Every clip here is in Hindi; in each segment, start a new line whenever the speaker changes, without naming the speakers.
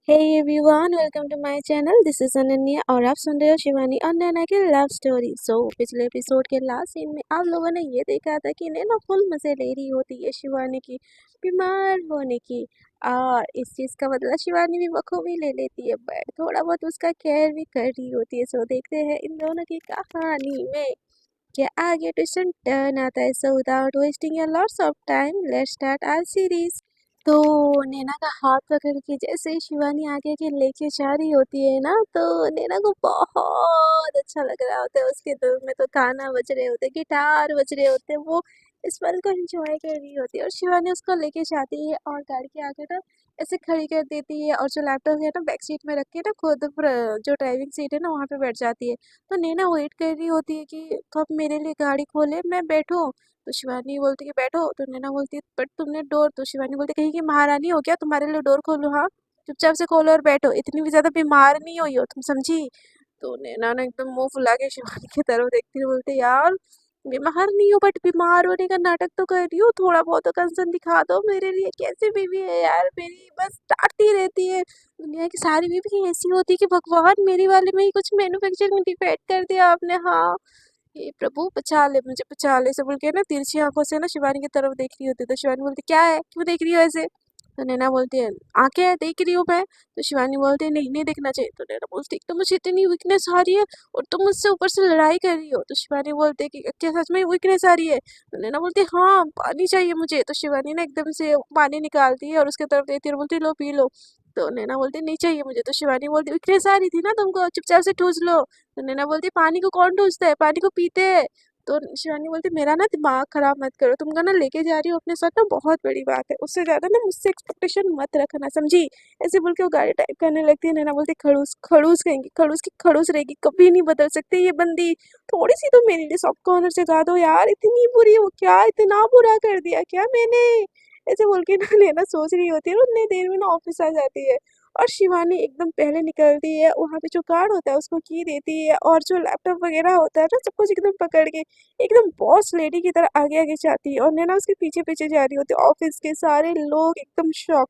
Hey everyone, welcome to my channel. This is Ananya और आप सुन रहे हो शिवानी और नैना की लव स्टोरी। पिछले एपिसोड के लास्ट सीन में आप लोगों ने ये देखा था कि नैना फुल मजे ले रही होती है शिवानी की बीमार होने की। और इस चीज़ का बदला शिवानी भी बखूबी ले लेती है, बट थोड़ा बहुत उसका केयर भी कर रही होती है। देखते हैं इन दोनों की कहानी में क्या आगे ट्विस्ट टर्न आता है। Without wasting a lots of time, let's start our series. तो नैना का हाथ पकड़ के जैसे ही शिवानी आगे के लेके जा रही होती है ना, तो नैना को बहुत अच्छा लग रहा होता है। उसके दिल में तो गाना बज रहे होते, गिटार बज रहे होते, वो इस पल को एंजॉय कर रही होती है। और शिवानी उसको लेके जाती है और गाड़ी के आगे ना ऐसे खड़ी कर देती है, और जो लैपटॉप है ना बैक सीट में रख के ना खुद जो ड्राइविंग सीट है ना वहाँ पे बैठ जाती है। तो नैना वेट कर रही होती है कि कब मेरे लिए गाड़ी खोले, मैं बैठूं। तो शिवानी बोलती है कि बैठो। तो नैना बोलती है बट तुमने डोर। तो शिवानी बोलती है कहीं की महारानी हो क्या, तुम्हारे लिए डोर खोलूं? हाँ, चुपचाप से खोलो और बैठो, इतनी भी ज्यादा बीमार नहीं हुई हो तुम, समझी? तो नैना ने एकदम मुंह फुला के शिवानी की तरफ देखती हुई बोलते, यार बीमार नहीं हो बट बीमार होने का नाटक तो कर रही हो, थोड़ा बहुत तो कंसर्न दिखा दो मेरे लिए। कैसी बीवी है यार मेरी, बस डांटती रहती है। दुनिया की सारी बीवी ऐसी होती है कि भगवान मेरी वाले में ही कुछ मैन्युफैक्चरिंग डिफेक्ट कर दिया आपने। हाँ, हे प्रभु बचा ले मुझे, बचा ले, सब बोल के ना तिरछी आंखों से ना शिवानी की तरफ देख रही होती है। तो शिवानी बोलती क्या है, क्यों देख रही हो ऐसे? तो नैना बोलती है आंखें देख रही हूँ मैं। तो शिवानी बोलती है नहीं नहीं देखना चाहिए। तो नैना बोलती है तो मुझे इतनी वीकनेस आ रही है और तुम मुझसे ऊपर से लड़ाई कर रही हो। तो शिवानी बोलती है कि क्या सच में वीकनेस आ रही है? तो नैना बोलती है हाँ पानी चाहिए मुझे। तो शिवानी ना एकदम से पानी निकालती है और उसके तरफ देती है और बोलती है लो पी लो। तो नैना बोलती है नहीं चाहिए मुझे। तो शिवानी बोलती है वीकनेस आ रही थी ना तुमको, चुपचाप से ठूस लो। तो नैना बोलती है पानी को कौन ठूसता है, पानी को पीते हैं। तो शिवानी बोलती मेरा ना दिमाग खराब मत करो, तुम ना लेके जा रही हो अपने साथ ना बहुत बड़ी बात है, उससे ज्यादा ना मुझसे एक्सपेक्टेशन मत रखना, समझी? ऐसे बोल के वो गाड़ी टाइप करने लगती है। नैना बोलती खड़ूस खड़ूस कहेंगी, खड़ूस की खड़ूस रहेगी, कभी नहीं बदल सकती ये बंदी। थोड़ी सी तो मेरे लिए सॉफ्ट कॉर्नर जगा दो यार, इतनी बुरी हो क्या, इतना बुरा कर दिया क्या मैंने? ऐसे बोल के ना नैना सोच रही होती है और उतनी देर में ना ऑफिस आ जाती है। और शिवानी एकदम पहले निकलती है, वहाँ पे जो गार्ड होता है उसको की देती है, और जो लैपटॉप वगैरह होता है ना सब कुछ एकदम पकड़ के एकदम बॉस लेडी की तरह आगे आगे जाती है। और नैना उसके पीछे पीछे जा रही होती है। ऑफिस के सारे लोग एकदम शॉक,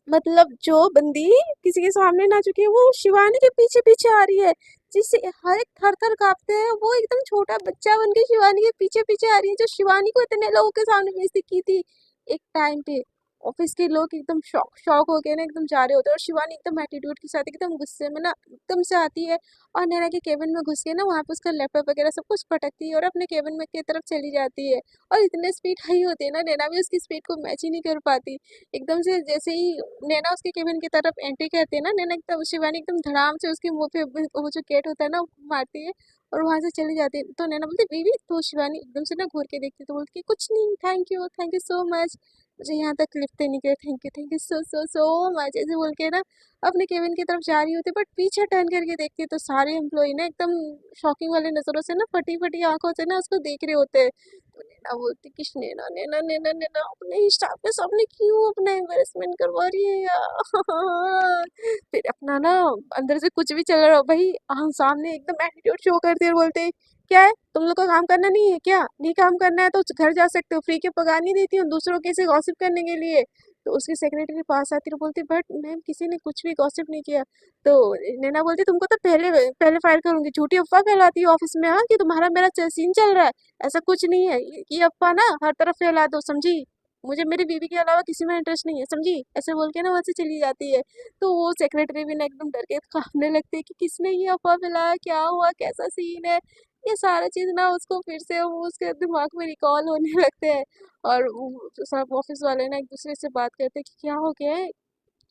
मतलब जो बंदी किसी के सामने ना झुकी है, वो शिवानी के पीछे पीछे आ रही है। जिससे हर एक थर थर कांपते हैं, वो एकदम छोटा बच्चा बन के शिवानी के पीछे पीछे आ रही है, जो शिवानी को इतने लोगों के सामने बेइज्जती की थी एक टाइम पे। ऑफिस के लोग एकदम शॉक शॉक हो गए ना, एकदम जा रहे होते हैं। और शिवानी एकदम एटीट्यूड के साथ एकदम गुस्से में ना एकदम से आती है, और नैना के केबिन में घुस के ना वहाँ पे उसका लैपटॉप वगैरह सब कुछ पटकती है और अपने केबिन में की तरफ चली जाती है। और इतने स्पीड हाई होती है ना, नैना भी उसकी स्पीड को मैच ही नहीं कर पाती। एकदम से जैसे ही नैना उसके केबिन की तरफ एंट्री करती है ना, नैना एकदम शिवानी एकदम धड़ाम से उसके मुंह पे वो जो गेट होता है ना वो मारती है और वहां से चली जाती है। तो नैना बोलती बीवी, तो शिवानी एकदम से ना घूर के देखती है, तो बोलती कुछ नहीं, थैंक यू सो मच, मुझे यहाँ तक लिफ्ट देने के लिए thank you so so so much, ऐसे बोल के ना अपने केबिन की तरफ जा रही होती है। बट पीछे टर्न करके देखती है तो सारे एम्प्लॉय ना एकदम शॉकिंग वाले नजरों से ना फटी फटी आंखों से ना उसको देख रहे होते हैं। तो नैना बोलती कि नैना नैना नैना नैना अपने ही स्टाफ के सामने क्यों अपना एम्बेरसमेंट करवा रही है यार? फिर अपना ना अंदर से कुछ भी चल रहा हो भाई, हम सामने एकदम एटीट्यूड शो करते हैं और बोलते हैं क्या है तुम लोग को काम करना नहीं है क्या? नहीं काम करना है तो घर जा सकते हो, फ्री के पगार नहीं देती हूँ दूसरों के से गॉसिप करने के लिए। तो उसकी सेक्रेटरी पास आती है, बोलती बट मैम किसी ने कुछ भी गॉसिप नहीं किया। तो नैना बोलती तुमको तो पहले पहले फायर करूंगी, झूठी अफवाह फैलाती है ऑफिस में, हाँ, कि तुम्हारा मेरा सीन चल रहा है। ऐसा कुछ नहीं है, ये अफ़वाह ना हर तरफ फैला दो, समझी? मुझे मेरी बीवी के अलावा किसी में इंटरेस्ट नहीं है, समझी? ऐसे बोल के ना वहाँ से चली जाती है। तो वो सेक्रेटरी भी ना एकदम डर के काँपने लगती है कि किसने ये अफ़वाह फैलाया, क्या हुआ, कैसा सीन है? ये सारा चीज़ ना उसको फिर से वो उसके दिमाग में रिकॉल होने लगते हैं। और वो सब ऑफिस वाले ना एक दूसरे से बात करते हैं कि क्या हो गया है,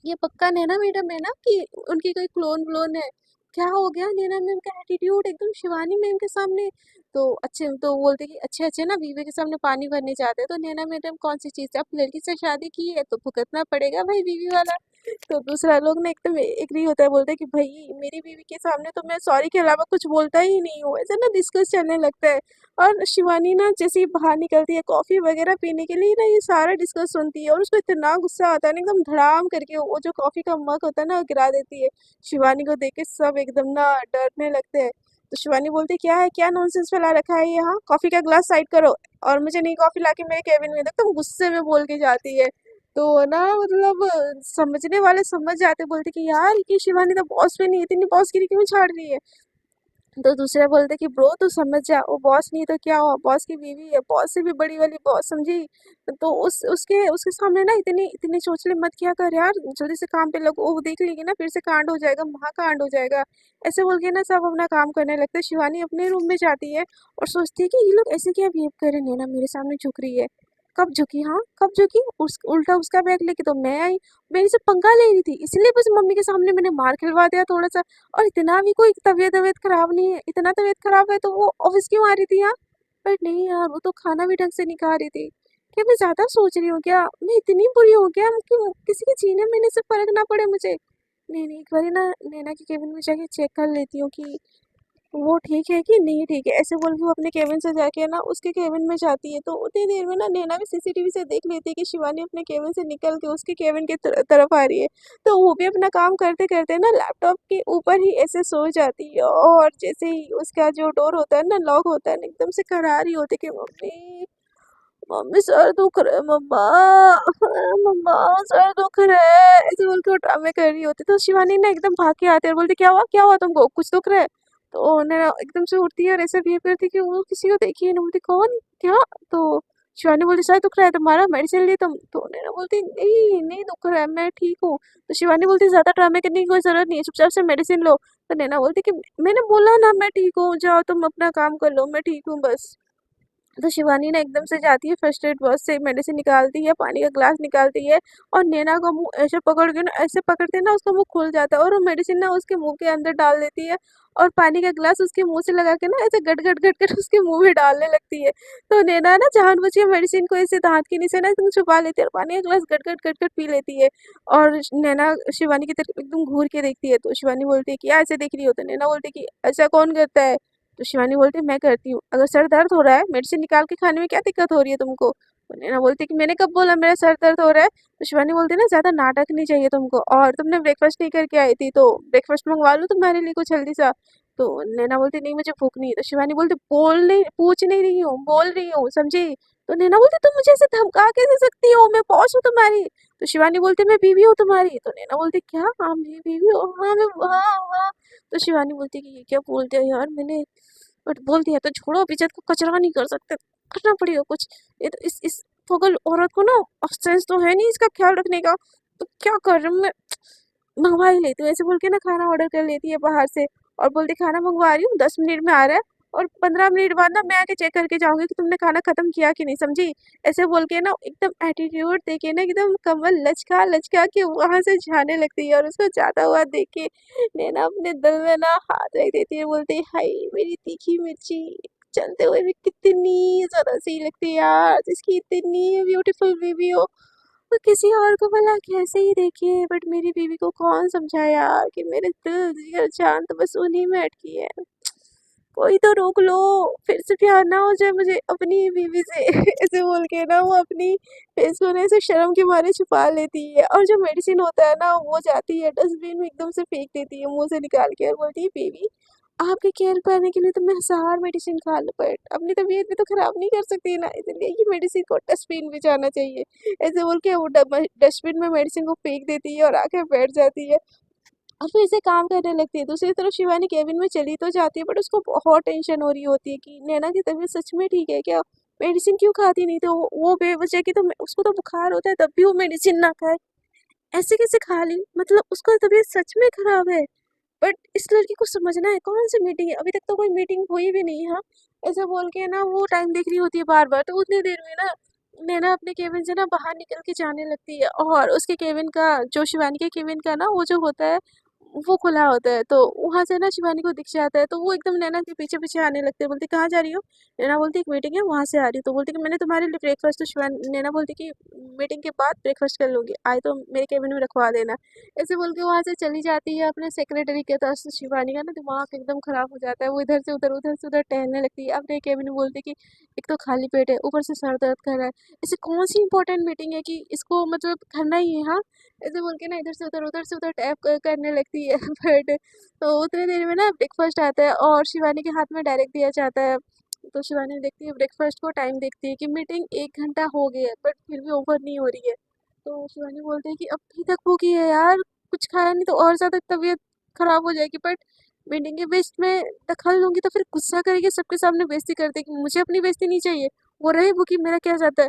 ये पक्का नैना मैडम है ना कि उनकी कोई क्लोन व्लोन है? क्या हो गया नैना मैम का एटीट्यूड एकदम शिवानी मैम के सामने? तो अच्छे तो बोलते कि अच्छे अच्छे ना बीवी के सामने पानी भरने जाते हैं। तो नैना मैडम कौन सी चीज़ है, अब लड़की से शादी की है तो भुगतना पड़ेगा भाई बीवी वाला। तो दूसरा लोग ना एकदम एग्री होता है, बोलते हैं कि भाई मेरी बीवी के सामने तो मैं सॉरी के अलावा कुछ बोलता ही नहीं हूँ, ऐसे ना डिस्कस चलने लगता है। और शिवानी ना जैसे ही बाहर निकलती है कॉफी वगैरह पीने के लिए ना, ये सारा डिस्कस सुनती है और उसको इतना गुस्सा आता है ना, एकदम धड़ाम करके वो जो कॉफी का मग होता है ना वो गिरा देती है। शिवानी को देख के सब एकदम ना डरने लगते हैं। तो शिवानी बोलती है क्या है, क्या नॉनसेंस फैला रखा है यहाँ, कॉफी का ग्लास साइड करो और मुझे नई कॉफी लाके मेरे केबिन में दो, एकदम गुस्से में बोल के जाती है। तो ना मतलब समझने वाले समझ जाते, बोलते कि यार ये शिवानी तो बॉस भी नहीं है, इतनी बॉसगिरी क्यों झाड़ रही है। तो दूसरे बोलते कि ब्रो तू समझ जा, वो बॉस नहीं तो क्या हुआ, बॉस की बीवी है, बॉस से भी बड़ी वाली बॉस, समझी। तो उस उसके उसके सामने ना इतनी इतनी चोचले मत किया कर यार, जल्दी से काम पे लगो, वो देख लेगी ना फिर से कांड हो जाएगा, महाकांड हो जाएगा। ऐसे बोल के ना सब अपना काम करने लगते। शिवानी अपने रूम में जाती है और सोचती है कि ये लोग ऐसे क्या बिहेव कर रहे हैं, ना मेरे सामने झुक रही है। कब झुकी, हाँ कब झुकी, उल्टा उसका बैग लेके तो मैं आई। मेरे से पंगा ले रही थी, इसलिए बस मम्मी के सामने मैंने मार खिलवा दिया थोड़ा सा। और इतना भी कोई तबीयत तबीयत खराब नहीं है, इतना तबीयत खराब है तो वो ऑफिस क्यों आ रही थी यहाँ। पर नहीं यार, वो तो खाना भी ढंग से नहीं खा रही थी। क्या मैं ज्यादा सोच रही हूँ क्या, मैं इतनी बुरी हूँ क्या कि किसी के जीने में से फर्क ना पड़े मुझे। नहीं नहीं, एक बार ना नैना के केबिन में जाके चेक कर लेती हूँ कि वो ठीक है कि नहीं ठीक है। ऐसे बोल के वो अपने केबिन से जाके ना उसके केबिन में जाती है, तो उतनी देर में ना नैना भी सीसीटीवी से देख लेती है कि शिवानी अपने केबिन से निकल के उसके केबिन के तरफ आ रही है। तो वो भी अपना काम करते करते ना लैपटॉप के ऊपर ही ऐसे सो जाती है, और जैसे ही उसका जो डोर होता है ना लॉक होता है ना, एकदम से करा रही होती है कि मम्मी, मम्मी सर दुख रहा है, मम्मा मम्मा सर दुख रहा है, ऐसे बोल के वो ड्रामे कर रही होती। तो शिवानी ना एकदम भाग के आती है और बोलती क्या हुआ तुमको, कुछ दुख रहा है। तो उन्हें एकदम से उठती है और ऐसे बिहेव करती है कि वो किसी को देखी ही नहीं, बोलती कौन क्या। तो शिवानी बोलती सर दुख रहा है तुम्हारा, मेडिसिन ली तुम। तो उन्हें बोलती नहीं नहीं दुख रहा है, मैं ठीक हूँ। तो शिवानी बोलती ज्यादा ड्रामे करने की कोई जरूरत नहीं है, चुपचाप से मेडिसिन लो। तो नैना बोलती कि मैंने बोला ना मैं ठीक हूँ, जाओ तुम अपना काम कर लो, मैं ठीक हूँ बस। तो शिवानी ना एकदम से जाती है, फर्स्ट एड बॉक्स से मेडिसिन निकालती है, पानी का ग्लास निकालती है, और नैना का मुंह ऐसे पकड़ के ना, ऐसे पकड़ते ना उसका मुंह खुल जाता है, और वो मेडिसिन ना उसके मुंह के अंदर डाल देती है। और पानी का ग्लास उसके मुंह से लगा के ना ऐसे गट गट गट गट उसके मुंह में डालने लगती है। तो नैना ना जानबूझ के मेडिसिन को ऐसे दांत के नीचे ना एकदम छुपा लेती है और पानी का ग्लास गट गट गट गट पी लेती है। और नैना शिवानी की तरफ एकदम घूर के देखती है। तो शिवानी बोलती है कि क्या ऐसे देख रही हो। तो नैना बोलती है कि ऐसा कौन करता है। तो शिवानी बोलती है मैं करती हूँ, अगर सर दर्द हो रहा है मेडिसिन निकाल के खाने में क्या दिक्कत हो रही है तुमको। तो नैना बोलती है कि मैंने कब बोला मेरा सर दर्द हो रहा है। तो शिवानी बोलती है ना ज्यादा नाटक नहीं चाहिए तुमको, और तुमने ब्रेकफास्ट नहीं करके आई थी तो ब्रेकफास्ट मंगवा लूँ तुम्हारे लिए कुछ जल्दी सा। तो नैना बोलती नहीं मुझे भूख नहीं है। तो शिवानी बोलती बोल नहीं, पूछ नहीं रही हूँ, बोल रही हूँ, समझी। तो नैना बोलती तुम मुझे ऐसे धमका कैसे सकती हो, मैं बॉस हूँ तुम्हारी। तो शिवानी बोलती मैं बीवी हूँ तुम्हारी। तो नैना बोलती क्या, हाँ मैं बीवी हो, हाँ मैं, हाँ हाँ। तो शिवानी बोलती कि ये क्या बोल दिया यार मैंने। बट बोल दिया तो छोड़ो, अब इज्जत को कचरा नहीं कर सकते, करना पड़ेगा कुछ। ये तो इस पगल औरत को ना सेंस तो है नहीं इसका ख्याल रखने का। तो क्या कर रही हूँ मैं, मंगवा ही लेती हूँ, ऐसे बोल के ना खाना ऑर्डर कर लेती है बाहर से। और बोलती खाना मंगवा रही हूँ, 10 मिनट में आ रहा है, और 15 मिनट बाद ना मैं आके चेक करके जाऊंगी कि तुमने खाना खत्म किया कि नहीं, समझी। ऐसे बोल के ना एकदम एटीट्यूड देके ना एकदम कमर लचका लचका के वहां से जाने लगती है। और उसको जाता हुआ देख के नैना अपने दिल में ना हाथ रख देती है, बोलती है हाय मेरी तीखी मिर्ची, चलते हुए भी कितनी ज्यादा सही लगती है यार, जिसकी इतनी ब्यूटीफुल बेबी हो वो किसी और को भला कैसे ही देखे, बट मेरी बीवी को कौन समझाए यार कि मेरे दिल जिगर जान तो बस उन्हीं में अटकी है। कोई तो रोक लो, फिर से प्यार ना हो जाए मुझे अपनी बीवी से। ऐसे बोल के ना वो अपनी फेस को ना ऐसे शर्म के मारे छुपा लेती है, और जो मेडिसिन होता है ना वो जाती है डस्टबिन में एकदम से फेंक देती है मुंह से निकाल के, और बोलती है बेबी आपके केयर पाने के लिए तो मैं 1000 मेडिसिन खा लूँ, बट अपनी तबीयत भी तो खराब नहीं कर सकती ना, इसलिए ये मेडिसिन को डस्टबिन में जाना चाहिए। ऐसे बोल के वो डस्टबिन में मेडिसिन को फेंक देती है और आके बैठ जाती है। और फिर से काम करने लगती है। दूसरी तरफ शिवानी केबिन में चली तो जाती है, बट उसको बहुत टेंशन हो रही होती है कि नैना की तबीयत सच में ठीक है क्या, मेडिसिन क्यों खाती नहीं। तो वो बेवजह की, तो उसको तो बुखार होता है तब भी वो मेडिसिन ना खाए, ऐसे कैसे खा ली, मतलब उसका तबीयत सच में खराब है। बट इस लड़की को समझना है कौन सी मीटिंग है, अभी तक तो कोई मीटिंग हुई भी नहीं है। हाँ, ऐसे बोल के ना वो टाइम देख रही होती है बार बार। तो उतनी देर में ना नैना अपने केबिन से ना बाहर निकल के जाने लगती है, और उसके केबिन का, जो शिवानी के केबिन का ना वो जो होता है वो खुला होता है। तो वहां से ना शिवानी को दिख जाता है, तो वो एकदम नैना के पीछे पीछे आने लगते हैं, बोलती कहाँ जा रही हो। नैना बोलती एक मीटिंग है वहां से आ रही हूँ। तो बोलती कि मैंने तुम्हारे लिए ब्रेकफास्ट। तो शिवानी नैना बोलती कि मीटिंग के बाद ब्रेकफास्ट कर लूंगी, आए तो मेरे केबिन में रखवा देना। ऐसे बोल के वहां से चली जाती है अपने सेक्रेटरी के पास। तो शिवानी का ना दिमाग एकदम खराब हो जाता है, वो इधर से उधर टहलने लगती है अपने केबिन में, बोलती कि एक तो खाली पेट है, ऊपर से सर दर्द कर रहा है, ऐसे कौन सी इंपॉर्टेंट मीटिंग है कि इसको मतलब करना ही है। हाँ, ऐसे बोल के ना इधर से उधर टैप करने लगती है। बट तो उतनी देर में ना ब्रेकफास्ट आता है और शिवानी के हाथ में डायरेक्ट दिया जाता है। तो शिवानी देखती है ब्रेकफास्ट को, टाइम देखती है कि मीटिंग 1 घंटा हो गया है, बट फिर भी ओवर नहीं हो रही है। तो शिवानी बोलते हैं कि अभी तक भूखी है यार, कुछ खाया नहीं तो और ज़्यादा तबीयत खराब हो जाएगी। बट मीटिंग के बीच में दखल लूँगी तो फिर गुस्सा करेगी, सबके सामने बेइज़्ज़ती कर देगी, मुझे अपनी बेइज़्ज़ती नहीं चाहिए। वो रही भूखी, मेरा क्या जाता है?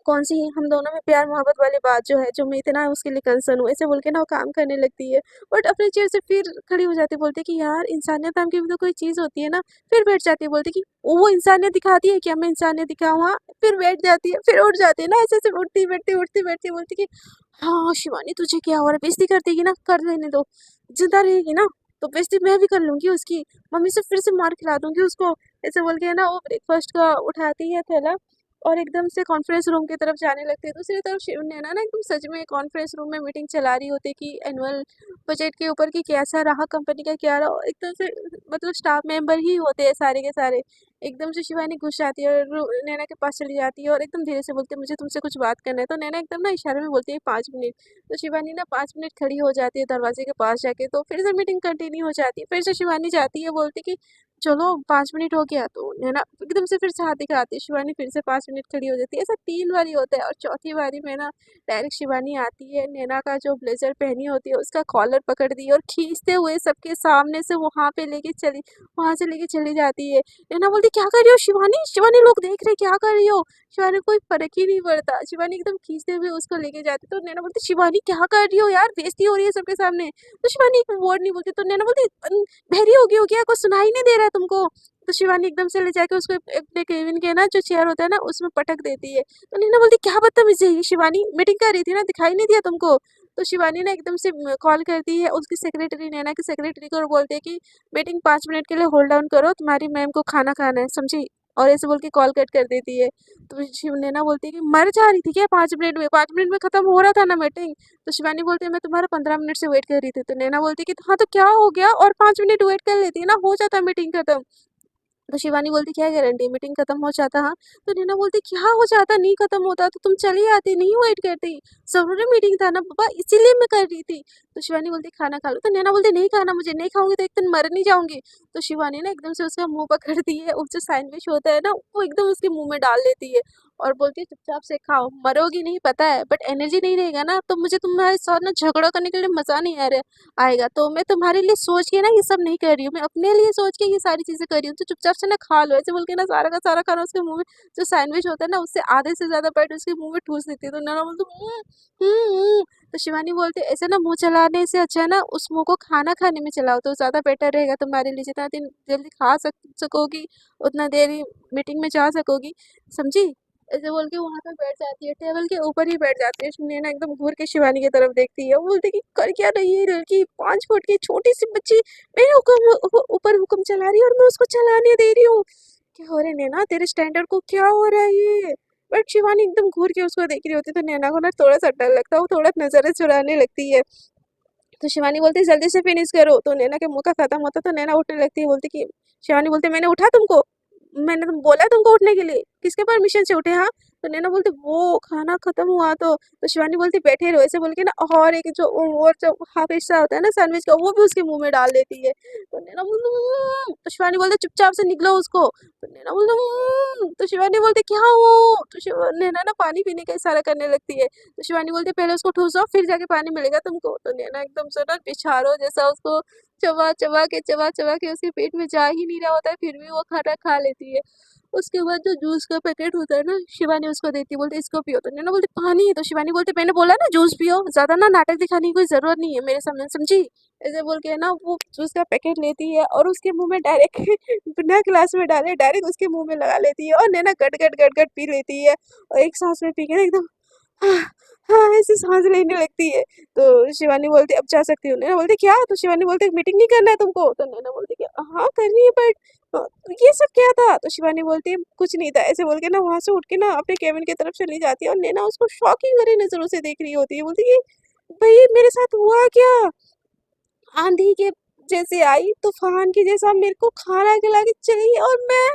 कौन सी हम दोनों में प्यार मोहब्बत वाली बात जो है, जो मैं इतना उसके लिए कंसर्न हूँ, ऐसे बोल के ना वो काम करने लगती है। बट अपनी चेयर से फिर खड़ी हो जाती है, बोलती है कि यार इंसानियत नाम की भी तो कोई चीज़ होती है ना। फिर बैठ जाती है, बोलती है कि वो इंसानियत दिखाती है क्या, मैं इंसानियत दिखाऊँ? हाँ, फिर बैठ जाती है, फिर उठ जाती है ना, ऐसे-ऐसे उठती-बैठती बोलती कि हाँ, शिवानी तुझे क्या हो रहा है? बेइज़्ज़ती कर देगी ना? कर लेने दो। ज़िंदा रहेगी ना? तो बेइज़्ज़ती मैं भी कर लूँगी उसकी। मम्मी से फिर से मार खिला दूँगी उसको। ऐसे बोल के ना वो ब्रेकफ़ास्ट का उठाती है थैला और एकदम से कॉन्फ्रेंस रूम की तरफ जाने लगते हैं। दूसरी तरफ नैना ना एकदम सच में कॉन्फ्रेंस रूम में मीटिंग चला रही होती है कि एनुअल बजट के ऊपर कि कैसा रहा कंपनी का, क्या रहा। एकदम से मतलब स्टाफ मेंबर ही होते हैं सारे के सारे। एकदम से शिवानी घुस जाती है और नैना के पास चली जाती है और एकदम धीरे से बोलती है मुझे तुमसे कुछ बात करना है। तो नैना एकदम ना इशारे में बोलती है 5 मिनट। तो शिवानी ना 5 मिनट खड़ी हो जाती है दरवाजे के पास जाके। तो फिर से मीटिंग कंटिन्यू हो जाती है। फिर से शिवानी जाती है, बोलती कि चलो 5 मिनट हो गया। तो नैना एकदम से फिर से हाथ दिखाती है, शिवानी फिर से 5 मिनट खड़ी हो जाती है। ऐसा 3 बारी होता है और चौथी बारी में ना डायरेक्ट शिवानी आती है, नैना का जो ब्लेजर पहनी होती है उसका कॉलर पकड़ दी और खींचते हुए सबके सामने से वहां से लेके चली जाती है। नैना बोलती क्या कर रही हो शिवानी, शिवानी लोग देख रहे क्या कर रही हो। शिवानी को कोई फर्क ही नहीं पड़ता, शिवानी एकदम खींचते हुए उसको लेके जाती। तो नैना बोलती शिवानी क्या कर रही हो यार, बेइज्जती हो रही है सबके सामने। तो शिवानी एक वर्ड नहीं बोलती। तो नैना बोलती बहरी हो गई हो क्या, कुछ सुनाई नहीं दे रहा है तुमको? तो शिवानी एकदम से ले जाके उसको अपने केबिन के ना जो चेयर होता है ना उसमें पटक देती है। तो नैना बोलती क्या बदतमीजी है ये, शिवानी मीटिंग कर रही थी ना, दिखाई नहीं दिया तुमको? तो शिवानी ना एकदम से कॉल करती है उसकी सेक्रेटरी, नैना की सेक्रेटरी को, और बोलती है कि मीटिंग 5 मिनट के लिए होल्ड डाउन करो, तुम्हारी मैम को खाना खाना है, समझी? और ऐसे बोल के कॉल कट कर देती है। तो शिव नैना बोलती है कि मर जा रही थी क्या 5 मिनट में? 5 मिनट में खत्म हो रहा था ना मीटिंग। तो शिवानी बोलती है मैं तुम्हारा 15 मिनट से वेट कर रही थी। तो नैना बोलती है कि हाँ तो क्या हो गया, और 5 मिनट वेट कर लेती है ना, हो जाता मीटिंग खत्म। तो शिवानी बोलती क्या गारंटी मीटिंग खत्म हो जाता? हाँ। तो नैना बोलती क्या हो जाता, नहीं खत्म होता तो तुम चली आती, नहीं वेट करती? जरूरी मीटिंग था ना पापा, इसीलिए मैं कर रही थी। तो शिवानी बोलती खाना खा लो। तो नैना बोलती नहीं खाना मुझे, नहीं खाऊंगी तो एक दिन मर नहीं जाऊंगी। तो शिवानी ना एकदम से उसका मुंह पकड़ती है, वो जो सैंडविच होता है ना वो एकदम उसके मुंह में डाल देती है और बोलती है चुपचाप से खाओ, मरोगी नहीं पता है, बट एनर्जी नहीं रहेगा ना तो मुझे तुम्हारे साथ ना झगड़ा करने के लिए मजा नहीं आएगा। तो मैं तुम्हारे लिए सोच के ना ये सब नहीं कर रही हूँ, मैं अपने लिए सोच के ये सारी चीजें कर रही हूँ, तो चुपचाप से ना खा लो। ऐसे बोल के ना सारा का सारा खाना उसके मुंह में, जो सैंडविच होता है ना उससे आधे से ज्यादा पार्ट उसके मुंह में ठूस देती है। तो नैना बोलती तो शिवानी बोलती ऐसे ना मुंह चलाने से अच्छा है ना उस मुंह को खाना खाने में चलाओ तो ज्यादा बेटर रहेगा तुम्हारे लिए, जितना दिन जल्दी सकोगी उतना देर मीटिंग में जा सकोगी, समझी? ऐसे बोल के वहां पर बैठ जाती है, टेबल के ऊपर ही बैठ जाती है। नैना एकदम घूर के शिवानी की तरफ देखती है, वो बोलती कि कर क्या रही है ये लड़की, 5 फुट की छोटी सी बच्ची मेरे ऊपर हुक्म चला रही है और मैं उसको चलाने दे रही हूँ। क्या हो रहा है नैना, तेरे स्टैंडर्ड को क्या हो रहा है ये? बट शिवानी एकदम घूर के उसको देख रही होती है, तो नैना को ना थोड़ा सा डर लगता है, वो थोड़ा नजरें चुराने लगती है। तो शिवानी बोलती जल्दी से फिनिश करो। तो नैना के मुंह का खत्म होता तो नैना उठने लगती है, बोलती कि शिवानी बोलती मैंने उठा तुमको, मैंने तुम बोला तुमको उठने के लिए, किसके परमिशन से उठे? हाँ। तो नैना बोलती वो खाना खत्म हुआ तो शिवानी बोलती बैठे रहो, ऐसे बोल के ना और एक जो और जो हाफ हिस्सा होता है ना सैंडविच का वो भी उसके मुंह में डाल देती है। तो नैना बोलती तो शिवानी बोलती चुपचाप से निकलो उसको। तो नैना बोलती तो शिवानी बोलती क्या हो? तो नैना ना पानी पीने का इशारा करने लगती है। तो शिवानी बोलती पहले उसको ठूसो फिर जाके पानी मिलेगा तुमको। तो नैना एकदम से ना पिछाड़ो जैसा उसको चबा चबा के उसके पेट में जा ही नहीं रहा होता है, फिर भी वो खाना खा लेती है। उसके बाद जो जूस का पैकेट होता है ना शिवानी उसको देती है, बोलती इसको पियो। तो नैना बोलती पानी। तो शिवानी बोलती मैंने बोला ना जूस पियो, ज्यादा ना नाटक दिखाने की कोई जरूरत नहीं है मेरे सामने, समझी? ऐसे बोल के ना वो जूस का पैकेट लेती है और उसके मुंह में डायरेक्ट बिना ग्लास में डाले डायरेक्ट उसके मुंह में लगा लेती है और नैना गट गट गट गट पी लेती है और एक सांस में पी के ना एकदम हाँ हाँ ऐसे सांस लेने लगती है। तो शिवानी बोलती अब जा सकती हूँ। नैना बोलती क्या? तो शिवानी बोलती मीटिंग नहीं करना है तुमको? तो नैना बोलती कि हाँ करनी है बट ये सब क्या था? तो शिवानी बोलती है कुछ नहीं था, ऐसे बोल के ना वहां से उठ के ना अपने केबिन की तरफ चली जाती है और नैना उसको शॉकिंग भरी नजरों से देख रही होती है, बोलती कि भाई मेरे साथ हुआ क्या? आंधी के जैसे आई, तूफान के जैसा मेरे को खाना खिला के चली और मैं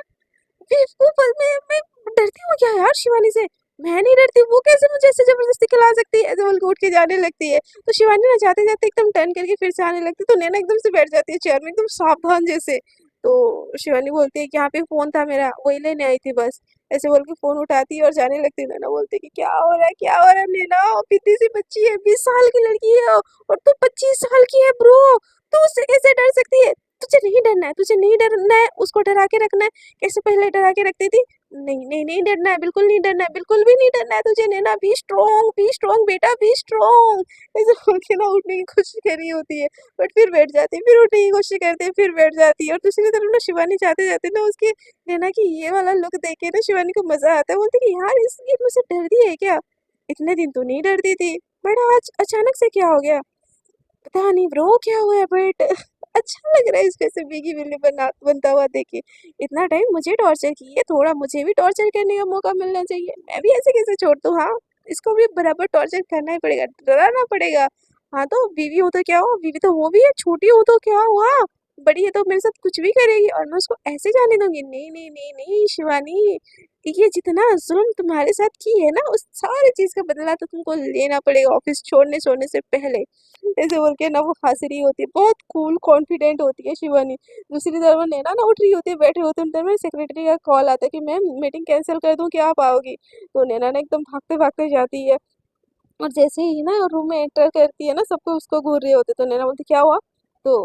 बेवकूफ, मैं डरती हूँ क्या यार शिवानी से? मैं नहीं डरती, वो कैसे मुझे ऐसे जबरदस्ती खिला सकती है? ऐसे बोल के उठ के जाने लगती है। तो शिवानी ना जाते जाते एकदम टर्न करके फिर से आने लगती है, तो नैना एकदम से बैठ जाती है चेयर में एकदम सावधान जैसे। तो शिवानी बोलती है कि यहाँ पे फोन था मेरा, वही लेने आई थी बस। ऐसे बोल के फोन उठाती है और जाने लगती है। नैना बोलती है कि क्या हो रहा है, क्या हो रहा है नैना, कितनी सी बच्ची है, 20 साल की लड़की है और तू 25 साल की है ब्रो, तू उससे कैसे डर सकती है? तुझे नहीं डरना है, तुझे नहीं डरना है, उसको डरा के रखना है। कैसे पहले डरा के रखती थी? नहीं नहीं नहीं डरना है, बिल्कुल नहीं डरना है, बिल्कुल भी नहीं डरना है तुझे नैना, बी स्ट्रॉन्ग बेटा, बी स्ट्रॉन्ग। ऐसे बोल के ना उठने की कोशिश कर रही होती है, बट फिर बैठ जाती है, फिर उठने की कोशिश करते हैं, फिर बैठ जाती है। और दूसरी तरफ ना शिवानी जाते जाते ना उसकी नैना की ये वाला लुक देख के ना शिवानी को मजा आता है, बोलती है कि यार ये मुझसे डरती है क्या? इतने दिन तो नहीं डरती थी, बट आज अचानक से क्या हो गया? पता नहीं ब्रो क्या हुआ है, बट अच्छा लग रहा है इसको ऐसे बिगी बिल्ली बनता हुआ देखे। इतना टाइम मुझे टॉर्चर की है, थोड़ा मुझे भी टॉर्चर करने का मौका मिलना चाहिए, मैं भी ऐसे कैसे छोड़ दूँ? हाँ, इसको भी बराबर टॉर्चर करना ही पड़ेगा, डराना पड़ेगा। हाँ तो बीवी हो तो क्या हुआ, बीवी तो वो भी है, छोटी हो तो क्या हुआ, बड़ी है तो मेरे साथ कुछ भी करेगी और मैं उसको ऐसे जाने दूंगी? नहीं नहीं नहीं नहीं शिवानी, ये जितना जुल्म तुम्हारे साथ की है ना, उस सारी चीज का बदला तो तुमको लेना पड़ेगा ऑफिस छोड़ने छोड़ने से पहले। ऐसे बोल के ना वो हंस रही होती है, बहुत कूल कॉन्फिडेंट होती है शिवानी। दूसरी तरफ नैना ना उठ रही होती है, बैठे होते हैं, उन टाइम सेक्रेटरी का कॉल आता है कि मैम मीटिंग कैंसिल कर दूं क्या, आप आओगी? तो नैना ना एकदम भागते भागते जाती है, और जैसे ही ना रूम में एंटर करती है ना, सबको उसको घूर रहे होते, तो नैना बोलती क्या हुआ? तो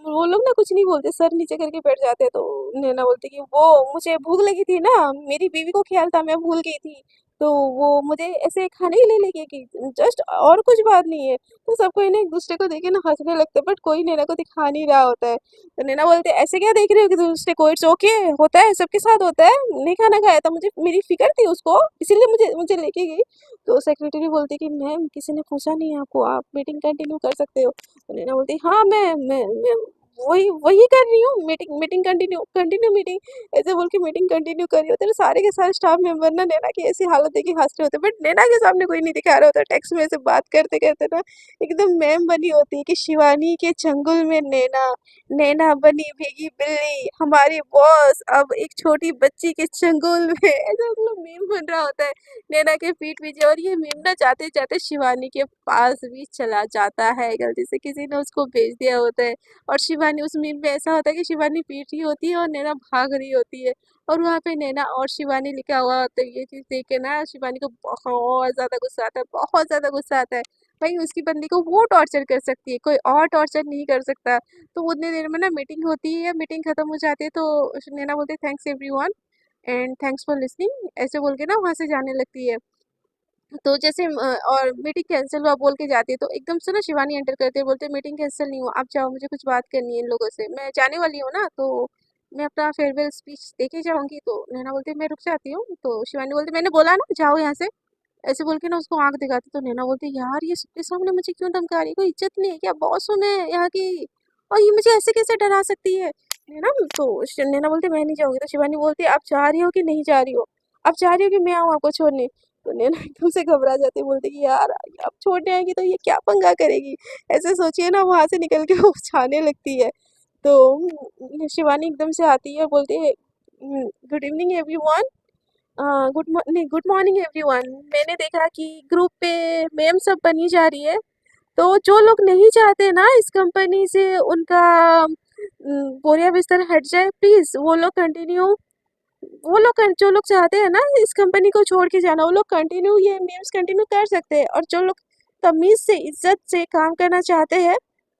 वो लोग ना कुछ नहीं बोलते, सर नीचे करके बैठ जाते हैं। तो नैना बोलती कि वो मुझे भूख लगी थी ना, मेरी बीवी को ख्याल था मैं भूल गई थी, तो वो मुझे ऐसे खाने के लिए लेके गई, जस्ट, और कुछ बात नहीं है। तो सबको इन्हें एक दूसरे को देखे ना हंसने लगते हैं, बट कोई नैना को दिखा नहीं रहा होता है। तो नैना बोलते ऐसे क्या देख रहे हो कि दूसरे को, इट्स ओके, होता है, सबके साथ होता है, नहीं खाना खाया था, मुझे मेरी फिक्र थी उसको, इसीलिए मुझे मुझे लेके गई। तो सेक्रेटरी बोलती कि मैम किसी ने पूछा नहीं आपको, आप मीटिंग कंटिन्यू कर सकते हो। तो नैना बोलती हाँ मैं वही वही कर रही हूँ, meeting meeting continue continue meeting. ऐसे बोल के मीटिंग कंटिन्यू कर रही होती है। सारे के सारे स्टाफ मेंबर ना नैना की ऐसी हालत देखी हंस रहे होते, बट नैना के सामने कोई नहीं दिखा रहा होता। टेक्स्ट में से बात करते करते ना एकदम मैम बनी होती है कि शिवानी के चंगुल में नैना, नैना बनी भीगी बिल्ली, हमारी बॉस अब एक छोटी बच्ची के चंगुल में, ऐसा मतलब मीम बन रहा होता है नैना के पीठ पीछे। और ये मीम ना जाते जाते शिवानी के पास भी चला जाता है, गलती से किसी ने उसको भेज दिया होता है। और शिवानी उस मीम में ऐसा होता है कि शिवानी पीट रही होती है और नैना भाग रही होती है, और वहाँ पे नैना और शिवानी लिखा हुआ होता है। ये चीज देख के ना शिवानी को बहुत ज्यादा गुस्सा आता है, बहुत ज्यादा गुस्सा आता है। भाई उसकी बंदी को वो टॉर्चर कर सकती है, कोई और टॉर्चर नहीं कर सकता। तो उतनी देर में ना मीटिंग होती है, मीटिंग खत्म हो जाती है, तो नैना बोलती है thanks everyone and thanks for listening, ऐसे बोल के ना वहां से जाने लगती है। तो जैसे और मीटिंग कैंसिल हुआ बोल के जाती है, तो एकदम से ना शिवानी एंटर करते हैं, बोलते मीटिंग कैंसिल नहीं हुआ, आप जाओ, मुझे कुछ बात करनी है इन लोगों से, मैं जाने वाली हूँ ना, तो मैं अपना फेयरवेल स्पीच देके जाऊंगी। तो नैना बोलती है मैं रुक जाती हूँ। तो शिवानी बोलती मैंने बोला ना जाओ यहाँ से, ऐसे बोल के ना उसको आंख दिखाती। तो नैना बोलती यार ये सबके सामने मुझे क्यों धमका रही है, कोई इज्जत नहीं है क्या, बॉस हूँ मैं यहाँ की, और ये मुझे ऐसे कैसे डरा सकती है ना? तो नैना बोलती मैं नहीं जाऊंगी। तो शिवानी बोलती आप जा रही हो कि नहीं जा रही हो, आप जा रही हो कि मैं आऊँ आपको छोड़ने? तो नैना एकदम से घबरा जाती है, बोलती कि यार अब छोड़ने आएगी तो ये क्या पंगा करेगी, ऐसे सोचिए ना, वहां से निकल के वो जाने लगती है। तो शिवानी एकदम से आती है, बोलती है good evening everyone, good morning everyone, मैंने देखा कि ग्रुप पे मेम सब बनी जा रही है, तो जो लोग नहीं चाहते ना इस कंपनी से उनका बोरिया बिस्तर हट जाए, प्लीज वो लोग कंटिन्यू, जो लोग चाहते हैं ना इस कंपनी को छोड़ के जाना, वो लोग कंटिन्यू ये मेम्स कंटिन्यू कर सकते हैं, और जो लोग तमीज से इज्जत से काम करना चाहते हैं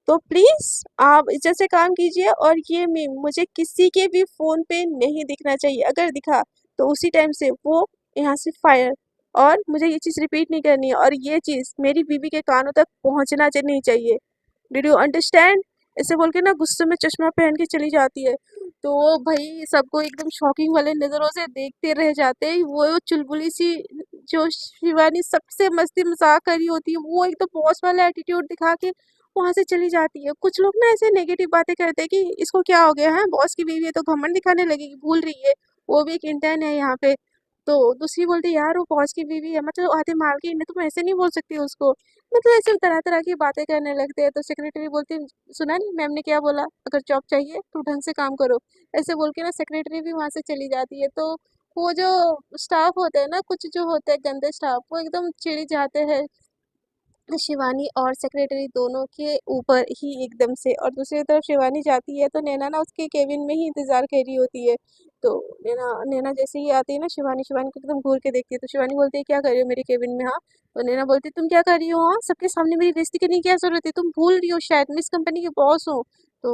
तो प्लीज आप इज्जत से काम कीजिए, और ये मेम मुझे किसी के भी फोन पे नहीं दिखना चाहिए, अगर दिखा तो उसी टाइम से वो यहाँ से फायर, और मुझे ये चीज़ रिपीट नहीं करनी है, और ये चीज़ मेरी बीवी के कानों तक पहुंचना नहीं चाहिए। Did you understand? ऐसे बोल के ना गुस्से में चश्मा पहन के चली जाती है। तो वो भाई सबको एकदम शॉकिंग वाले नजरों से देखते रह जाते हैं। वो चुलबुली सी जो शिवानी सबसे मस्ती मजाक कर रही होती है, वो एकदम बॉस वाला एटीट्यूड दिखा के वहां से चली जाती है। कुछ लोग ना ऐसे नेगेटिव बातें करते हैं कि इसको क्या हो गया है, बॉस की बीवी है तो घमंड दिखाने लगेगी, भूल रही है वो भी एक इंटर्न है यहाँ पे। तो दूसरी बोलती यार वो बॉस की बीवी है, मतलब आधे माल की है, तुम ऐसे नहीं बोल सकती उसको, मतलब ऐसे तरह तरह की बातें करने लगते हैं। तो सेक्रेटरी बोलती सुना नहीं मैम ने क्या बोला, अगर जॉब चाहिए तो ढंग से काम करो, ऐसे बोल के ना सेक्रेटरी भी वहां से चली जाती है। तो वो जो स्टाफ होते हैं ना, कुछ जो होते हैं गंदे स्टाफ, वो एकदम चिढ़ जाते हैं शिवानी और सेक्रेटरी दोनों के ऊपर ही एकदम से। और दूसरी तरफ शिवानी जाती है तो नैना ना उसके केबिन में ही इंतजार कर रही होती है। तो नैना नैना जैसे ही आती है ना, शिवानी शिवानी को एकदम घूर के देखती है। तो शिवानी बोलती है क्या कर रही हो मेरे केबिन में, हाँ? तो नैना बोलती है तुम क्या कर रही हो, हाँ? सबके सामने मेरी बेइज्जती करने की क्या जरूरत है, तुम भूल रही हो शायद मैं इस कंपनी की बॉस हूँ। तो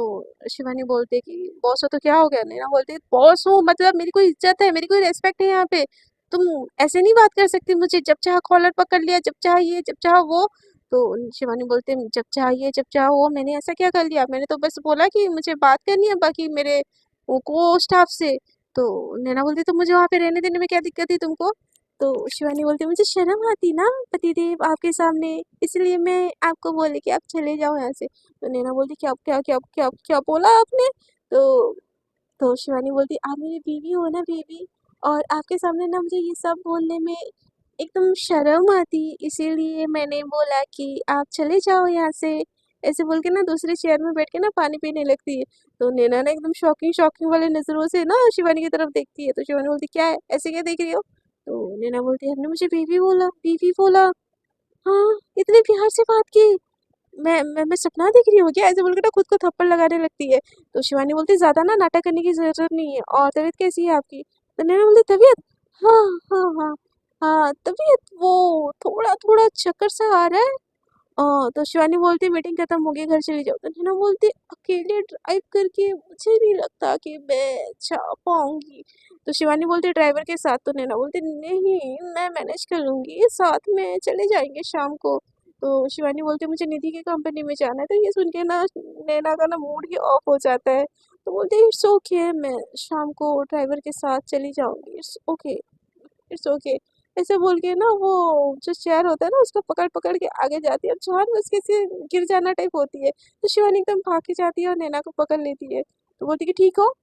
शिवानी बोलती है कि बॉस हो तो क्या हो गया। नैना बोलती है बॉस हूँ मतलब मेरी कोई इज्जत है, मेरी कोई रेस्पेक्ट है यहाँ पे। तुम ऐसे नहीं बात कर सकती मुझे, जब चाह कॉलर पकड़ लिया, जब चाह ये जब चाह वो। तो शिवानी बोलते हैं जब चाहिए जब चाहो, मैंने ऐसा क्या कर लिया, मैंने तो बस बोला कि मुझे बात करनी है बाकी मेरे वो को स्टाफ से। तो नैना बोलती तो मुझे वहां पे रहने देने में क्या दिक्कत थी तुमको। तो शिवानी बोलती मुझे शर्म आती ना पतिदेव आपके सामने, इसलिए मैं आपको बोली कि आप चले जाओ यहाँ से। तो नैना बोलती क्या क्या क्या क्या क्या बोला आपने। तो शिवानी बोलती आप मेरी बीवी हो ना बीवी, और आपके सामने ना मुझे ये सब बोलने में एकदम शर्म आती, इसीलिए मैंने बोला कि आप चले जाओ यहाँ से। ऐसे बोल के ना दूसरे चेयर में बैठ के ना पानी पीने लगती है। तो नैना ना एकदम शॉकिंग शॉकिंग वाले नजरों से ना शिवानी की तरफ देखती है। तो शिवानी बोलती क्या है ऐसे क्या देख रही हो। तो नैना बोलती है आपने मुझे बीवी बोला, हाँ इतने प्यार से बात की, मैं सपना देख रही हूँ क्या, ऐसे बोलकर ना खुद को थप्पड़ लगाने लगती है। तो शिवानी बोलती ज्यादा ना नाटक करने की जरूरत नहीं है, और तबीयत कैसी है आपकी। तो नैना बोलती तबीयत, हाँ हाँ हाँ हाँ तबीयत वो थोड़ा थोड़ा चक्कर सा आ रहा है। तो शिवानी बोलती मीटिंग खत्म हो गई घर चली जाओ। तो नैना बोलती अकेले ड्राइव करके मुझे नहीं लगता कि मैं जा पाऊंगी। तो शिवानी बोलती ड्राइवर के साथ। तो नैना बोलती नहीं मैं मैनेज कर लूंगी, साथ में चले जाएंगे शाम को। तो शिवानी बोलती मुझे निधि की कंपनी में जाना है। तो ये सुन के ना नैना का ना मूड ही ऑफ हो जाता है। तो बोलती इट्स ओके, मैं शाम को ड्राइवर के साथ चली जाऊंगी, इट्स ओके इट्स ओके। ऐसे बोल के ना वो जो चेयर होता है ना उसको पकड़ पकड़ के आगे जाती है, और जानबूझ के से गिर जाना टाइप होती है। तो शिवानी एकदम भाग के जाती है और नैना को पकड़ लेती है। तो बोलती कि ठीक हो,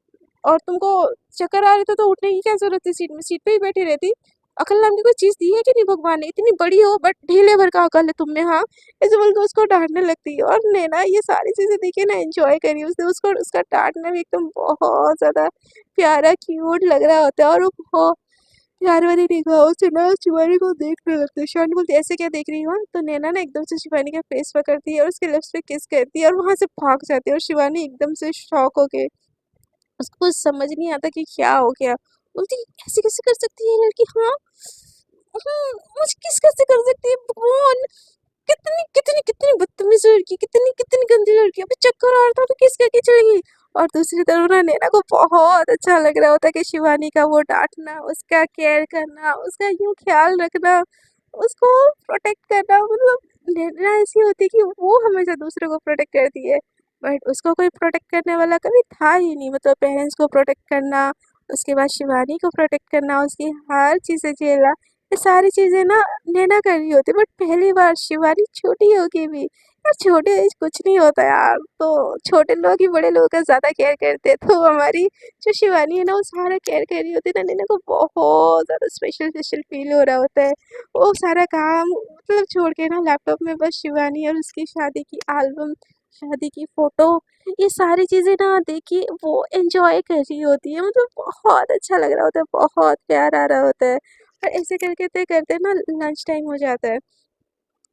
और तुमको चक्कर आ रहे थे तो उठने की क्या जरूरत थी, सीट पे ही बैठी रहती। अकल नाम की कोई चीज दी है कि नहीं भगवान ने, इतनी बड़ी हो बट ढीले भर का अकल है तुम में, हाँ? ऐसे बोल के उसको डांटने लगती है। और नैना ये सारी चीजें देखिए ना एंजॉय करी, उसने उसको उसका डांटना भी एकदम बहुत ज्यादा प्यारा क्यूट लग रहा होता है। और वो प्यार वाली निगाहों से ना शिवानी को देखने लगती है। शिवानी बोलती है ऐसे क्या देख रही हो। तो नैना ना एकदम से शिवानी का फेस पकड़ती है और उसके लिप्स पे किस करती है और वहां से भाग जाती है। और शिवानी एकदम से शॉक हो के, उसको कुछ समझ नहीं आता कि क्या हो गया। बोलती ऐसे कैसे कर सकती है ये लड़की, हाँ? मुझे किस कैसे कर सकती है भगवान, कितनी कितनी कितनी बदतमीज लड़की, कितनी कितनी गंदी लड़की, अभी चक्कर आ रहा था तो किस करके चली गई। और दूसरी तरफ ना नैना को बहुत अच्छा लग रहा होता है कि शिवानी का वो डांटना, उसका केयर करना, उसका यूं ख्याल रखना, उसको प्रोटेक्ट करना। मतलब नैना ऐसी होती है कि वो हमेशा दूसरों को प्रोटेक्ट करती है, बट उसको कोई प्रोटेक्ट करने वाला कभी था ही नहीं। मतलब पेरेंट्स को प्रोटेक्ट करना, उसके बाद शिवानी को प्रोटेक्ट करना, उसकी हर चीजें झेलना, ये सारी चीजें ना नैना कर रही होती। बट पहली बार शिवानी छोटी होके भी, यार छोटे एज कुछ नहीं होता यार, तो छोटे लोग ही बड़े लोगों का ज्यादा केयर करते हैं। तो हमारी जो शिवानी है ना वो सारा केयर कर रही होती है ना, नैना को बहुत ज्यादा स्पेशल स्पेशल फील हो रहा होता है। वो सारा काम मतलब छोड़ के ना लैपटॉप में बस शिवानी और उसकी शादी की एल्बम, शादी की फोटो, ये सारी चीजें ना देखी वो एंजॉय कर रही होती है। मतलब बहुत अच्छा लग रहा होता है, बहुत प्यार आ रहा होता है। और ऐसे करते करते ना लंच टाइम हो जाता है।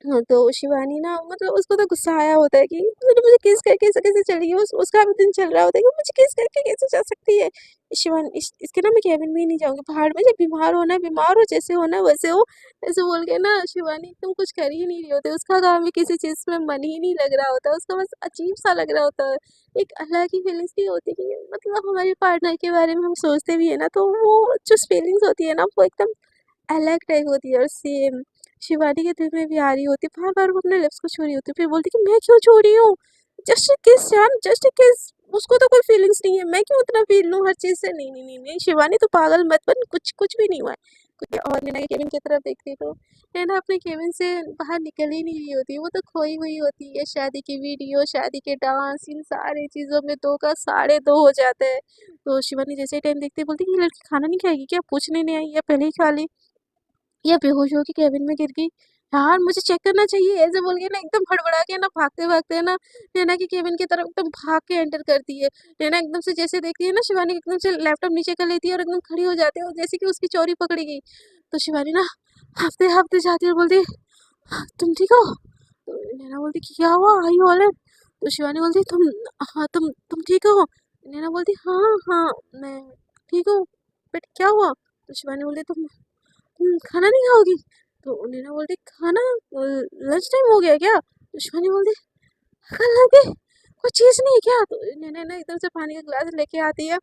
हाँ, तो शिवानी ना मतलब उसको तो गुस्सा आया होता है कि मतलब मुझे किस करके ऐसे कैसे चली गई। उसका भी दिन चल रहा होता है कि मुझे किस करके कैसे जा सकती है। शिवानी इसके ना मैं केबिन में ही नहीं जाऊंगी, पहाड़ में जब बीमार होना है बीमार हो, जैसे होना है वैसे हो। ऐसे बोल के ना शिवानी एकदम कुछ कर ही नहीं रही होती, उसका काम भी किसी चीज में मन ही नहीं लग रहा होता, उसका बस अजीब सा लग रहा होता है। एक अलग ही फीलिंग्स नहीं होती कि मतलब हमारे पार्टनर के बारे में हम सोचते भी है ना, तो वो जो फीलिंग्स होती है ना वो एकदम अलग टाइप होती है। और सेम शिवानी के दिल में भी आ रही होती, बार बार वो अपने लिप्स को छू रही होती, फिर बोलती कि मैं क्यों छू रही हूँ, जस्ट किस जान, जस्ट किस। उसको तो कोई फीलिंग्स नहीं है, मैं क्यों उतना फील लूँ हर चीज से। नहीं नहीं नहीं नहीं शिवानी तो पागल मत बन, कुछ कुछ भी नहीं हुआ है कुछ। और नैना के केबिन की तरफ देखती तो नैना अपने केबिन से बाहर निकल ही नहीं रही होती, वो तो खोई हुई होती है। शादी की वीडियो, शादी के डांस, इन सारी चीजों में दो का साढ़े दो हो जाता है। तो शिवानी जैसे ही टाइम देखती है बोलती कि ये लड़की खाना नहीं खाएगी क्या, पूछने नहीं आई या पहले ही खा ली, या बेहोश होके केबिन में गिर गई। यार मुझे चेक करना चाहिए, ऐसे बोल के ना एकदम हड़बड़ा के ना भागते भागते ना नैना की केबिन की तरफ एकदम भाग के एंटर करती है। नैना एकदम से जैसे देखती है ना शिवानी एकदम से लैपटॉप नीचे कर लेती है और एकदम खड़ी हो जाती है, और जैसे कि उसकी चोरी पकड़ी गई। तो शिवानी ना हाफते हाफते जाती है और बोलती है तुम ठीक हो, तो नैना बोलती क्या हुआ, आई यू ऑलराइट? तो शिवानी बोलती तुम, हाँ तुम ठीक हो? नैना बोलती हाँ हाँ मैं ठीक हूँ, बट क्या हुआ? तो शिवानी बोलती तुम खाना नहीं खाओगी? तो नैना बोलती खाना, लंच टाइम हो गया क्या? तो शिवानी बोलती खाना के कोई चीज़ नहीं है क्या? तो नैना ना एकदम से पानी का ग्लास लेके आती है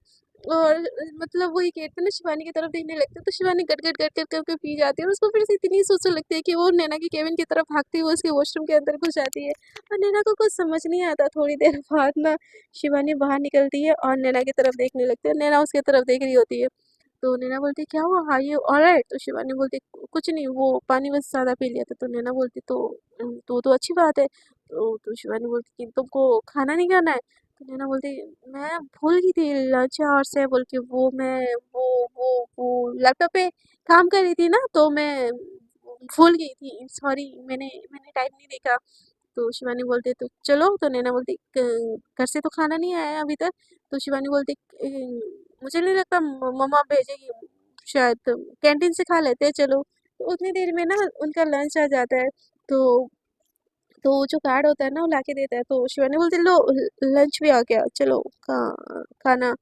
और मतलब वही गेट पे ना शिवानी की तरफ देखने लगती है, तो शिवानी गट गट गट गट करके पी जाती है और उसको फिर से इतनी सोचने लगती है कि वो नैना की केबिन की तरफ भागती हुई उसके वॉशरूम के अंदर घुस जाती है। और नैना को कुछ समझ नहीं आता, थोड़ी देर बाद ना शिवानी बाहर निकलती है और नैना की तरफ देखने लगती है, नैना उसकी तरफ देख रही होती है। तो नैना बोलती क्या हुआ, आर यू ऑलराइट? तो शिवानी बोलती कुछ नहीं, वो पानी बस ज़्यादा पी लिया था। तो नैना बोलती तो अच्छी बात है। तो शिवानी बोलती कि तुमको खाना नहीं खाना है? तो नैना बोलती मैं भूल गई थी लंच आवर से बोल के, वो लैपटॉप पे काम कर रही थी ना, तो मैं भूल गई थी, सॉरी, मैंने मैंने टाइम नहीं देखा। तो शिवानी बोलती तो चलो। तो नैना बोलती घर से तो खाना नहीं आया अभी तक। तो शिवानी बोलती मुझे नहीं लगता मम्मा भेजेगी, शायद कैंटीन से खा लेते हैं, चलो। तो उतनी देर में ना उनका लंच आ जाता है। तो वो जो कार्ड होता है ना वो लाके देता है। तो शिवानी बोलती लो लंच भी आ गया, चलो खाना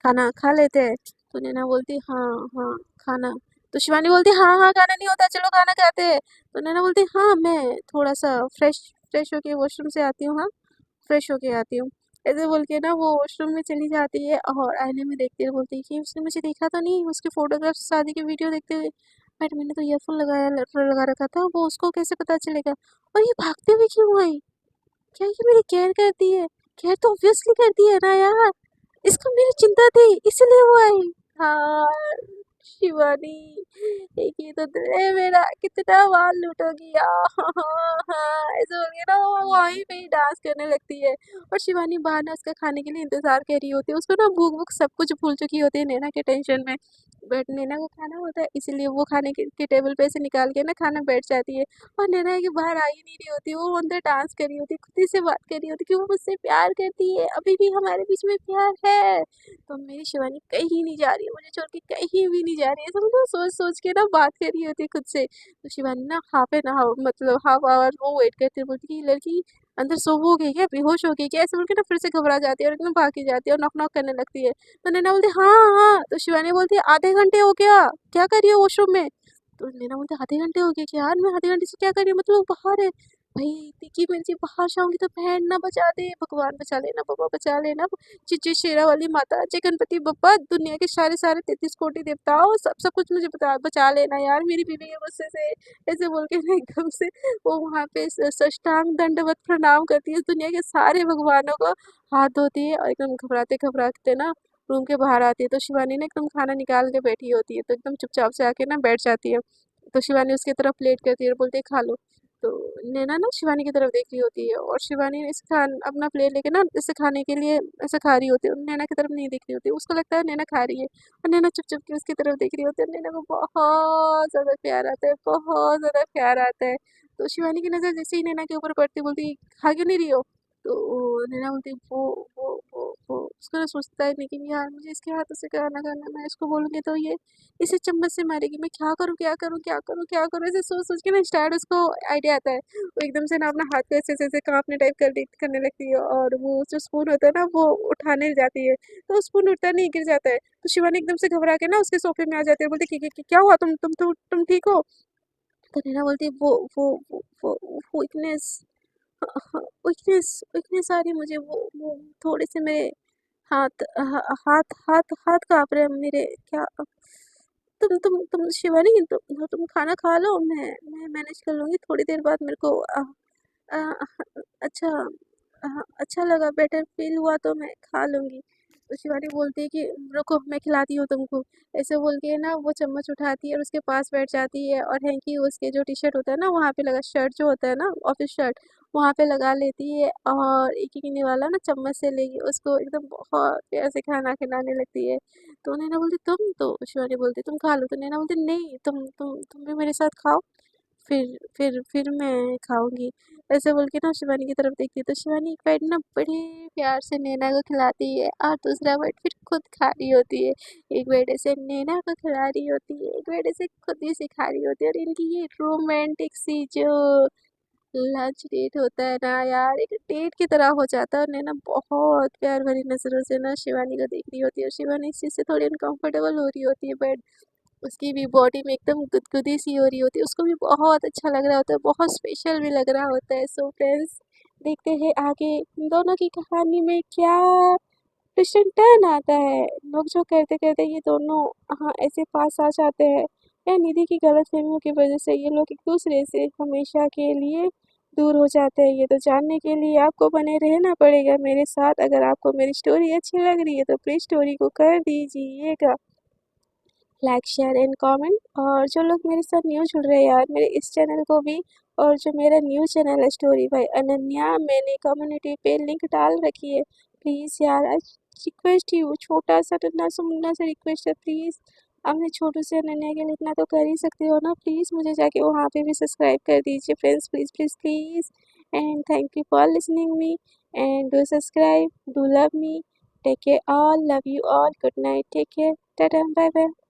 खाना खा लेते हैं। तो नैना बोलती हाँ हाँ खाना। तो शिवानी बोलती हाँ हाँ खाना नहीं होता, चलो खाना खाते हैं। तो नैना बोलती हाँ मैं थोड़ा सा फ्रेश फ्रेश होके वॉशरूम से आती हूँ, हाँ फ्रेश होके आती हूँ। ऐसे बोल के ना वो वॉशरूम में चली जाती है और आईने में देखती है, बोलती है कि उसने मुझे देखा तो नहीं, उसके फोटोग्राफ शादी की वीडियो देखते हुए, बट मैंने तो ईयरफोन लगा रखा था, वो उसको कैसे पता चलेगा? और ये भागते हुए क्यों आई? क्या ये मेरी केयर करती है? केयर तो ऑब्वियसली करती है ना यार, इसको मेरी चिंता थी इसीलिए वो आई। हाँ शिवानी, एक ही तो दिल है मेरा, कितना बार लूटोगी हाँ हाँ हाँ, ऐसे बोल के ना वो वहीं पे ही डांस करने लगती है। और शिवानी बाहर ना उसका खाने के लिए इंतजार कर रही होती है, उसको ना भूख भूख सब कुछ भूल चुकी होती है नैना के टेंशन में। बट नैना को खाना होता है, इसीलिए वो खाने के टेबल पे से निकाल के ना खाना बैठ जाती है। और नैना है कि बाहर आ ही नहीं रही होती, वो अंदर डांस कर रही होती, खुद ही से बात कर रही होती कि वो मुझसे प्यार करती है, अभी भी हमारे बीच में प्यार है। तो मेरी शिवानी कहीं नहीं जा रही है, मुझे छोड़ के कहीं भी नहीं जा रही है, समझो सोच सोच के ना बात कर रही होती है खुद से। तो शिवानी ना हाफ एन हाफ मतलब हाफ आवर वो वेट करती बोलती कि ये लड़की अंदर सो हो गई क्या, बेहोश हो गई क्या, ऐसे बोल के ना फिर से घबरा जाती है और एकदम भाग के जाती है और नॉक नॉक करने लगती है। तो नैना बोलती हाँ हाँ। तो शिवानी बोलती है आधे घंटे हो गया, क्या कर रही हो वॉशरूम में? तो नैना बोलती आधे घंटे हो गए क्या यार, मैं आधे घंटे से क्या कर रही हूँ, मतलब वो बाहर है। भाई तिकी मिर्ची बाहर जाऊंगी तो बहन ना बचा दे, भगवान बचा लेना, बाबा बचा लेना, चिची शेरा वाली माता, जय गणपति बप्पा, दुनिया के सारे सारे 33 कोटि देवताओं, सब सब कुछ मुझे बचा लेना यार मेरी बीवी के गुस्से से। ऐसे बोल के ना एकदम से वो वहां पे साष्टांग दंडवत प्रणाम करती है, दुनिया के सारे भगवानों को हाथ धोती है और एकदम घबराते घबराते ना रूम के बाहर आती है। तो शिवानी ने एकदम खाना निकाल के बैठी होती है, तो एकदम चुपचाप से आके ना बैठ जाती है। तो शिवानी उसकी तरफ प्लेट करती है और बोलती है खा लो। तो नैना ना शिवानी की तरफ देख रही होती है और शिवानी इस अपना प्लेट लेके ना इसे खाने के लिए ऐसे खा रही होती है और नैना की तरफ नहीं देख रही होती, उसको लगता है नैना खा रही है और नैना चुप चुप के उसकी तरफ देख रही होती है। नैना को बहुत ज्यादा प्यार आता है, बहुत ज्यादा प्यार आता है। तो शिवानी की नजर जैसे ही नैना के ऊपर पड़ती बोलती खा क्यों नहीं रही हो? तो नैना बोलती वो उसको ना सोचता है लेकिन यार मुझे इसके हाथों से खाना खाना, मैं इसको बोलूंगी तो ये इसे चम्मच से मारेगी, मैं क्या करूँ क्या करूँ क्या करूँ क्या करूँ, ऐसे सोच सोच के ना स्टार्ट उसको आइडिया आता है। वो एकदम से ना अपना हाथ को ऐसे ऐसे ऐसे कांपने टाइप करने लगती है और वो जो स्पून होता है ना वो उठाने जाती है, तो स्पून उठता नहीं गिर जाता है। तो शिवानी एकदम से घबरा के ना उसके सोफे में आ जाती है, बोलती क्या हुआ, तुम ठीक हो? तो नैना बोलती है वो वीकनेस, वीकनेस वीकनेस आ रही है मुझे, वो थोड़े से मेरे हाथ हाथ कांप रहे हैं मेरे, क्या तुम शिवानी, तुम खाना खा लो, मैं मैनेज कर लूंगी, थोड़ी देर बाद मेरे को अ, अच्छा, अच्छा लगा, बेटर फील हुआ तो मैं खा लूंगी। तो शिवानी बोलती है कि रुको मैं खिलाती हूँ तुमको, ऐसे बोल के ना वो चम्मच उठाती है और उसके पास बैठ जाती है और हैंकी उसके जो टी शर्ट होता है ना वहाँ पे लगा, शर्ट जो होता है ना ऑफिस शर्ट, वहाँ पे लगा लेती है और एक एक वाला ना चम्मच से लेगी उसको एकदम बहुत प्यार से खाना खिलाने लगती है। तो नैना बोलती तुम, तो शिवानी बोलती तुम खा लो। तो नैना बोलती नहीं, तुम भी मेरे साथ खाओ, फिर मैं खाऊंगी। ऐसे बोल के ना शिवानी की तरफ देखती है, तो शिवानी एक बाइट ना बड़े प्यार से नैना को खिलाती है और दूसरा बाइट फिर खुद खा रही होती है। एक बाइट ऐसे नैना को खिला रही होती है, एक बाइट ऐसे खुद ही से खा रही होती है और इनकी ये रोमांटिक सी जो लंच डेट होता है ना यार, एक डेट की तरह हो जाता है। और नैना बहुत प्यार भरी नज़रों से ना शिवानी को देख रही होती है, और शिवानी इस चीज़ से थोड़ी अनकंफर्टेबल हो रही होती है, बट उसकी भी बॉडी में एकदम गुदगुदी सी हो रही होती है। उसको भी बहुत अच्छा लग रहा होता है, बहुत स्पेशल भी लग रहा होता है। सो फ्रेंड्स, देखते हैं आगे इन दोनों की कहानी में क्या ट्विस्ट एंड टर्न आता है। नोक-झोंक करते-करते ये दोनों हाँ, ऐसे पास आ जाते हैं, या निधि की गलतफ़हमियों की वज़ह से ये लोग एक-दूसरे से हमेशा के लिए दूर हो जाते हैं। ये तो जानने के लिए आपको बने रहना पड़ेगा मेरे साथ। अगर आपको मेरी स्टोरी अच्छी लग रही है तो प्लीज़ स्टोरी को कर दीजिएगा लाइक, शेयर एंड कमेंट। और जो लोग मेरे साथ न्यू जुड़ रहे हैं यार, मेरे इस चैनल को भी, और जो मेरा न्यू चैनल है स्टोरी बाय अनन्या, मैंने कम्युनिटी पे लिंक डाल रखी है। प्लीज़ यार, आई रिक्वेस्ट यू, छोटा सा टन्ना सा मुन्ना सा रिक्वेस्ट है, प्लीज़ अपने छोटू से अनन्या के लिए इतना तो कर ही सकते हो ना। प्लीज़ मुझे जाके वहाँ पे भी सब्सक्राइब कर दीजिए friends, please please please. And thank you for listening me, and do subscribe, do love me, take care all, love you all, good night, take care, tata, bye bye.